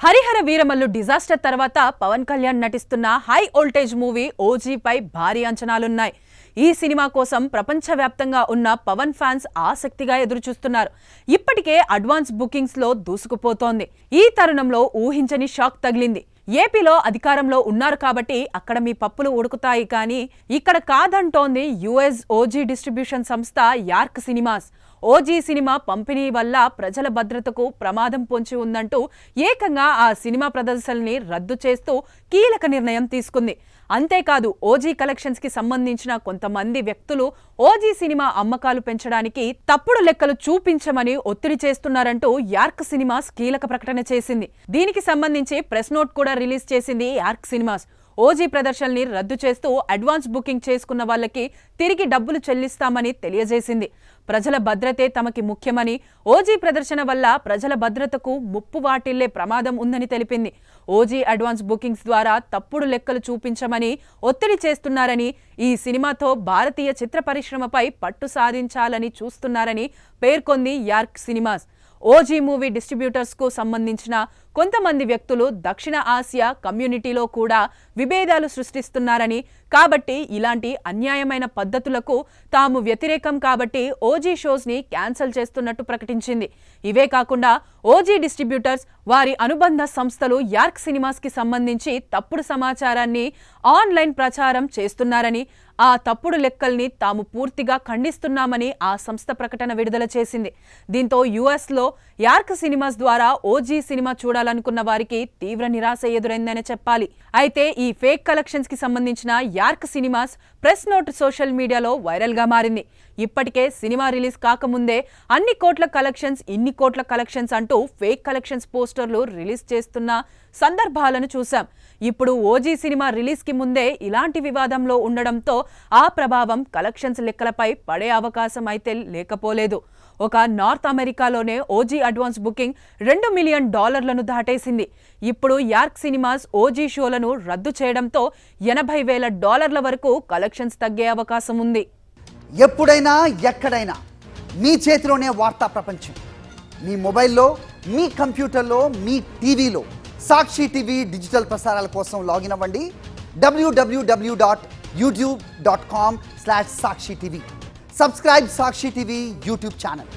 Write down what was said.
Harihara Veeramallu disaster తర్వాత పవన్ కళ్యాణ్ నటిస్తున్న high voltage movie OG పై భారీ అంచనాలున్నాయి. ఈ సినిమా కోసం ప్రపంచవ్యాప్తంగా ఉన్న పవన్ ఫ్యాన్స్ ఆసక్తిగా ఎదురుచూస్తున్నారు. ఇప్పటికే అడ్వాన్స్ బుకింగ్స్ లో దూసుకుపోతోంది. ఈ తరుణంలో ఊహించని షాక్ తగిలింది. ఏపీలో అధికారంలో ఉన్నారు కాబట్టి అక్కడ మీ పప్పులు ఉడుకుతాయి, కానీ ఇక్కడ కాదంటోంది యుఎస్ ఓజీ డిస్ట్రిబ్యూషన్ సంస్థ యార్క్ సినిమాస్. ఓజీ సినిమా పంపిణీ వల్ల ప్రజల భద్రతకు ప్రమాదం పొంచి ఉందంటూ ఏకంగా ఆ సినిమా ప్రదర్శనల్ని రద్దు చేస్తూ కీలక నిర్ణయం తీసుకుంది. అంతేకాదు ఓజీ కలెక్షన్స్ కి సంబంధించిన కొంతమంది వ్యక్తులు ఓజీ సినిమా అమ్మకాలు పెంచడానికి తప్పుడు లెక్కలు చూపించమని ఒత్తిడి చేస్తున్నారంటూ యార్క్ సినిమాస్ కీలక ప్రకటన చేసింది. దీనికి సంబంధించి ప్రెస్ నోట్ కూడా రిలీజ్ చేసింది యార్క్ సినిమాస్. ఓజీ ప్రదర్శనల్ని రద్దు చేస్తూ అడ్వాన్స్ బుకింగ్ చేసుకున్న వాళ్ళకి తిరిగి డబ్బులు చెల్లిస్తామని తెలియజేసింది. ప్రజల భద్రతే తమకి ముఖ్యమని, ఓజీ ప్రదర్శన వల్ల ప్రజల భద్రతకు ముప్పు వాటిల్లే ప్రమాదం ఉందని తెలిపింది. ఓజీ అడ్వాన్స్ బుకింగ్స్ ద్వారా తప్పుడు లెక్కలు చూపించమని ఒత్తిడి చేస్తున్నారని, ఈ సినిమాతో భారతీయ చిత్ర పరిశ్రమపై పట్టు సాధించాలని చూస్తున్నారని పేర్కొంది York cinemas. OG movie distributors కు సంబంధించిన కొంతమంది వ్యక్తులు దక్షిణ ఆసియా కమ్యూనిటీలో కూడా విభేదాలు సృష్టిస్తున్నారని, కాబట్టి ఇలాంటి అన్యాయమైన పద్ధతులకు తాము వ్యతిరేకం కాబట్టి ఓజీ షోస్ ని క్యాన్సిల్ చేస్తున్నట్టు ప్రకటించింది. ఇవే కాకుండా ఓజీ డిస్ట్రిబ్యూటర్స్ వారి అనుబంధ సంస్థలు యార్క్ సినిమాస్ కి సంబంధించి తప్పుడు సమాచారాన్ని ఆన్లైన్ ప్రచారం చేస్తున్నారని, ఆ తప్పుడు లెక్కల్ని తాము పూర్తిగా ఖండిస్తున్నామని ఆ సంస్థ ప్రకటన విడుదల చేసింది. దీంతో యుఎస్ లో యార్క్ సినిమాస్ ద్వారా ఓజీ సినిమా చూడాలనుకున్న వారికి తీవ్ర నిరాశ ఎదురైందనే చెప్పాలి. అయితే ఈ ఫేక్ కలెక్షన్స్ కి సంబంధించిన York cinemas press note social మీడియాలో వైరల్ గా మారింది. ఇప్పటికే సినిమా రిలీజ్ కాకముందే అన్ని కోట్ల కలెక్షన్స్, ఇన్ని కోట్ల కలెక్షన్స్ అంటూ ఫేక్ కలెక్షన్స్ పోస్టర్లు రిలీజ్ చేస్తున్న సందర్భాలను చూశాం. ఇప్పుడు ఓజీ సినిమా రిలీజ్ కి ముందే ఇలాంటి వివాదంలో ఉండడంతో ఆ ప్రభావం కలెక్షన్స్ లెక్కలపై పడే అవకాశం అయితే లేకపోలేదు. ఒక నార్త్ అమెరికాలోనే ఓజీ అడ్వాన్స్ బుకింగ్ $2 మిలియన్ దాటేసింది. ఇప్పుడు యార్క్ సినిమాస్ ఓజీ షోలను రద్దు చేయడంతో $80,000 వరకు కలెక్షన్స్ తగ్గే అవకాశం ఉంది. ఎప్పుడైనా ఎక్కడైనా మీ చేతిలోనే వార్తా ప్రపంచం. మీ మొబైల్లో, మీ కంప్యూటర్లో, మీ టీవీలో సాక్షి టీవీ డిజిటల్ ప్రసారాల కోసం లాగిన్ అవ్వండి www.youtube.com/sakshi tv. Subscribe Sakshi TV YouTube channel.